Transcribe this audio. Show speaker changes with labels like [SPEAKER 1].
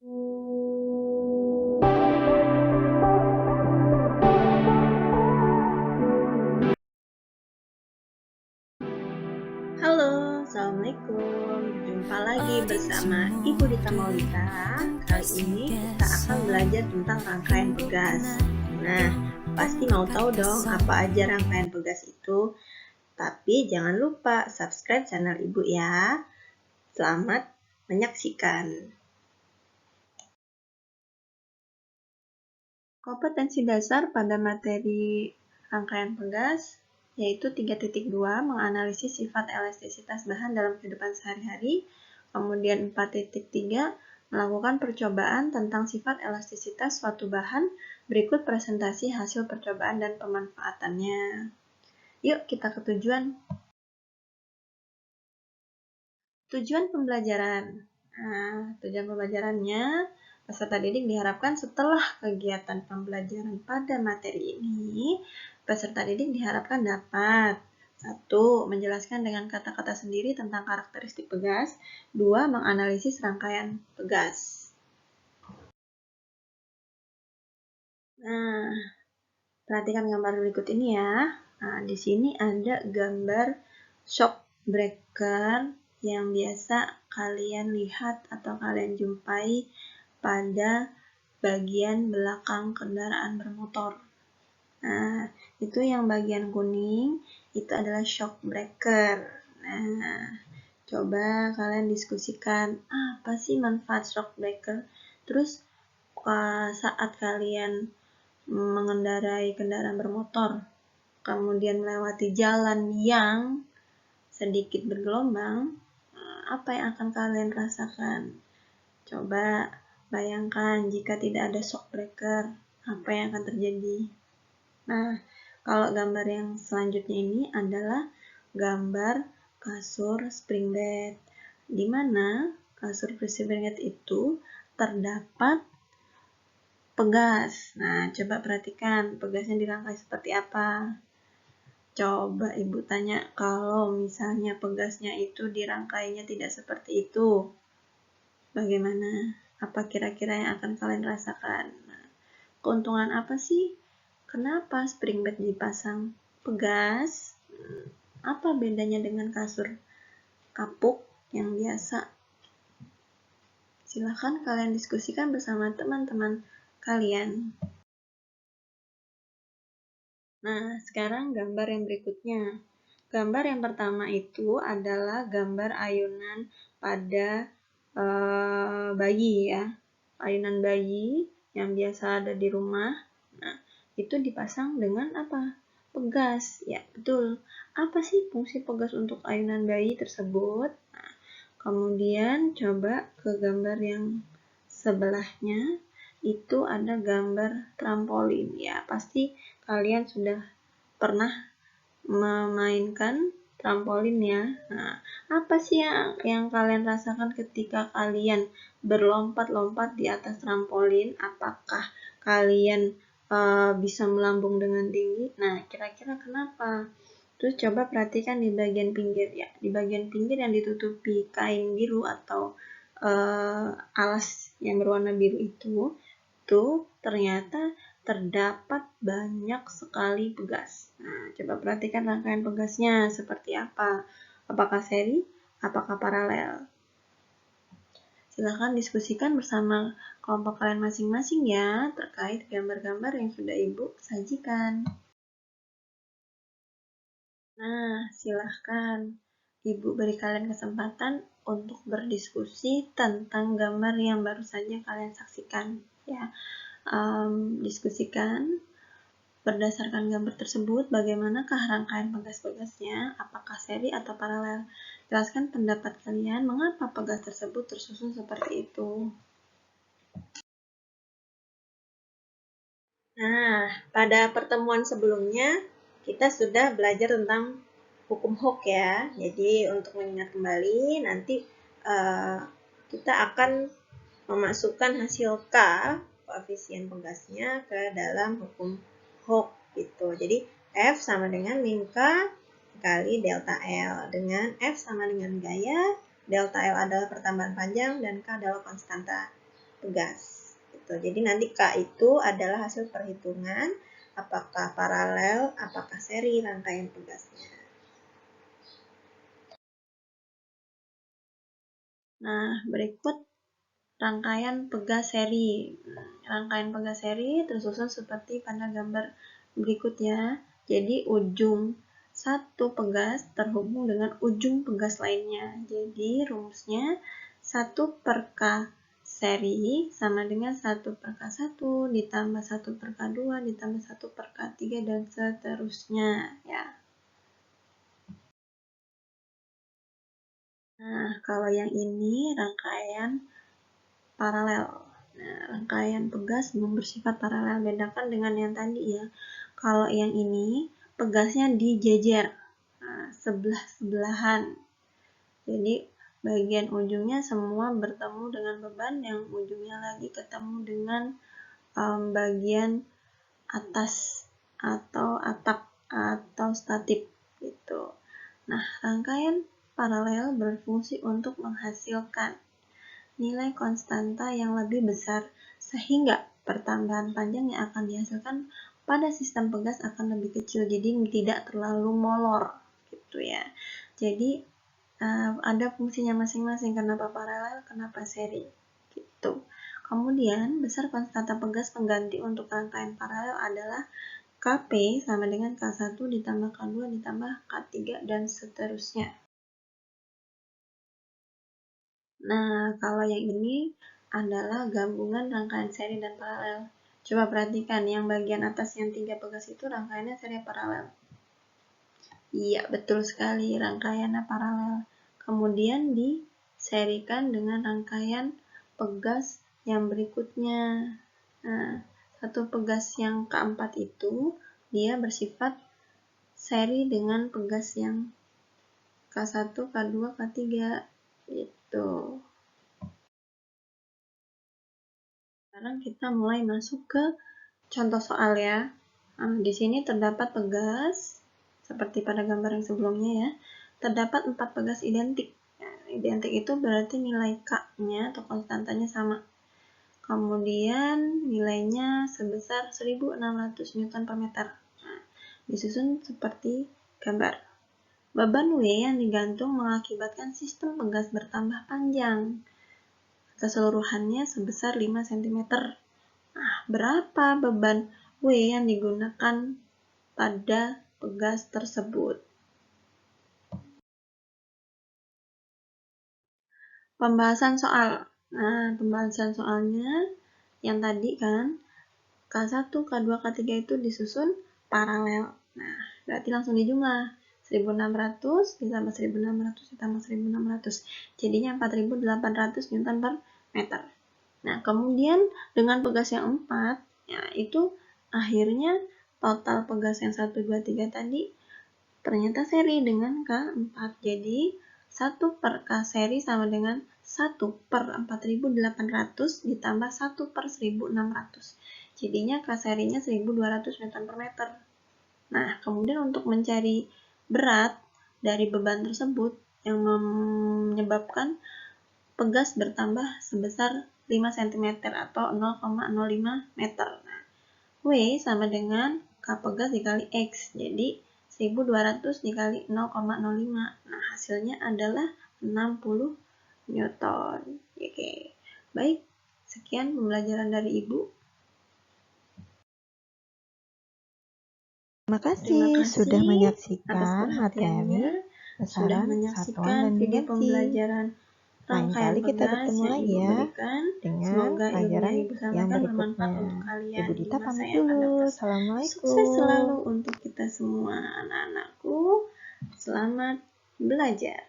[SPEAKER 1] Halo, Assalamualaikum. Jumpa lagi bersama Ibu Dita Maulita. Kali ini kita akan belajar tentang rangkaian pegas. Nah, pasti mau tahu dong apa aja rangkaian pegas itu. Tapi jangan lupa subscribe channel Ibu ya. Selamat menyaksikan. Kompetensi dasar pada materi rangkaian pegas yaitu 3.2 menganalisis sifat elastisitas bahan dalam kehidupan sehari-hari. Kemudian 4.3 melakukan percobaan tentang sifat elastisitas suatu bahan. Berikut presentasi hasil percobaan dan pemanfaatannya. Yuk kita ke tujuan. Tujuan pembelajaran. Tujuan pembelajarannya, peserta didik diharapkan setelah kegiatan pembelajaran pada materi ini, peserta didik diharapkan dapat 1. Menjelaskan dengan kata-kata sendiri tentang karakteristik pegas. 2. Menganalisis rangkaian pegas. Nah, perhatikan gambar berikut ini ya. Nah, di sini ada gambar shock breaker yang biasa kalian lihat atau kalian jumpai pada bagian belakang kendaraan bermotor. Nah, itu yang bagian kuning itu adalah shock breaker. Nah, coba kalian diskusikan apa sih manfaat shock breaker. Terus saat kalian mengendarai kendaraan bermotor, kemudian melewati jalan yang sedikit bergelombang, apa yang akan kalian rasakan? Coba bayangkan jika tidak ada shock breaker, apa yang akan terjadi? Nah, kalau gambar yang selanjutnya ini adalah gambar kasur spring bed, di mana kasur spring bed itu terdapat pegas. Nah, coba perhatikan pegasnya dirangkai seperti apa. Coba Ibu tanya, kalau misalnya pegasnya itu dirangkainya tidak seperti itu, bagaimana? Apa kira-kira yang akan kalian rasakan? Nah, keuntungan apa sih? Kenapa spring bed dipasang pegas? Apa bedanya dengan kasur kapuk yang biasa? Silahkan kalian diskusikan bersama teman-teman kalian. Nah, sekarang gambar yang berikutnya. Gambar yang pertama itu adalah gambar ayunan pada bayi ya. Ayunan bayi yang biasa ada di rumah. Nah, itu dipasang dengan apa? Pegas. Ya, betul. Apa sih fungsi pegas untuk ayunan bayi tersebut? Nah, kemudian coba ke gambar yang sebelahnya. Itu ada gambar trampolin ya. Pasti kalian sudah pernah memainkan trampolin ya. Nah, apa sih yang kalian rasakan ketika kalian berlompat-lompat di atas trampolin? Apakah kalian bisa melambung dengan tinggi? Nah, kira-kira kenapa? Terus coba perhatikan di bagian pinggir ya. Di bagian pinggir yang ditutupi kain biru atau alas yang berwarna biru itu ternyata terdapat banyak sekali pegas. Nah, coba perhatikan rangkaian pegasnya seperti apa. Apakah seri? Apakah paralel? Silahkan diskusikan bersama kelompok kalian masing-masing ya, terkait gambar-gambar yang sudah Ibu sajikan. Nah, silahkan Ibu beri kalian kesempatan untuk berdiskusi tentang gambar yang baru saja kalian saksikan. Ya, diskusikan berdasarkan gambar tersebut, bagaimanakah rangkaian pegas-pegasnya? Apakah seri atau paralel? Jelaskan pendapat kalian mengapa pegas tersebut tersusun seperti itu. Nah, pada pertemuan sebelumnya kita sudah belajar tentang hukum Hooke ya. Jadi untuk mengingat kembali, nanti kita akan memasukkan hasil K, koefisien pegasnya, ke dalam hukum Hooke gitu. Jadi F sama dengan min K kali delta L, dengan F sama dengan gaya, delta L adalah pertambahan panjang dan K adalah konstanta pegas. Gitu. Jadi nanti K itu adalah hasil perhitungan apakah paralel, apakah seri rangkaian pegasnya. Nah, berikut rangkaian pegas seri. Rangkaian pegas seri tersusun seperti pada gambar berikutnya. Jadi ujung satu pegas terhubung dengan ujung pegas lainnya. Jadi rumusnya 1 per K seri sama dengan 1 per K1 ditambah 1 per K2 ditambah 1 per K3 dan seterusnya ya. Nah, kalau yang ini rangkaian paralel. Nah, rangkaian pegas bersifat paralel, bedakan dengan yang tadi ya. Kalau yang ini pegasnya dijejer, nah, sebelah-sebelahan. Jadi bagian ujungnya semua bertemu dengan beban, yang ujungnya lagi ketemu dengan bagian atas atau atap atau statif gitu. Nah, rangkaian paralel berfungsi untuk menghasilkan nilai konstanta yang lebih besar, sehingga pertambahan panjang yang akan dihasilkan pada sistem pegas akan lebih kecil, jadi tidak terlalu molor gitu ya. Jadi ada fungsinya masing-masing, kenapa paralel, kenapa seri gitu. Kemudian besar konstanta pegas pengganti untuk rangkaian paralel adalah Kp sama dengan K1 ditambah K2 ditambah K3 dan seterusnya. Nah, kalau yang ini adalah gabungan rangkaian seri dan paralel. Coba perhatikan, yang bagian atas yang 3 pegas itu rangkaiannya seri paralel. Iya, betul sekali, rangkaiannya paralel. Kemudian diserikan dengan rangkaian pegas yang berikutnya. Nah, satu pegas yang keempat itu, dia bersifat seri dengan pegas yang K1, K2, K3. Gitu. Sekarang kita mulai masuk ke contoh soal ya. Di sini terdapat pegas, seperti pada gambar yang sebelumnya ya. Terdapat 4 pegas identik. Nah, identik itu berarti nilai K-nya atau konstantanya sama. Kemudian nilainya sebesar 1600 Newton per meter. Nah, disusun seperti gambar. Beban W yang digantung mengakibatkan sistem pegas bertambah panjang. Keseluruhannya sebesar 5 cm. Nah, berapa beban W yang digunakan pada pegas tersebut? Pembahasan soal. Nah, pembahasan soalnya yang tadi kan K1, K2, K3 itu disusun paralel. Nah, berarti langsung dijumlah. 1600 ditambah 1600 ditambah 1600. Jadinya 4800 Newton per meter. Nah, kemudian dengan pegas yang 4, ya itu akhirnya total pegas yang 1, 2, 3 tadi ternyata seri dengan K4. Jadi 1 per K seri sama dengan 1 per 4800 ditambah 1 per 1600. Jadinya K serinya 1200 Newton per meter. Nah, kemudian untuk mencari berat dari beban tersebut yang menyebabkan pegas bertambah sebesar 5 cm atau 0,05 meter. Nah, W sama dengan K pegas dikali X. Jadi 1200 dikali 0,05. Nah, hasilnya adalah 60 Newton. Oke. Baik, sekian pembelajaran dari Ibu.
[SPEAKER 2] Terima kasih sudah menyaksikan materi
[SPEAKER 1] sudah menyaksikan video pembelajaran
[SPEAKER 2] lain kali kita bertemu lagi ya dengan pelajaran yang berikutnya. Ibu Dita pamit dulu. Assalamualaikum.
[SPEAKER 1] Sukses selalu untuk kita semua anak-anakku. Selamat belajar.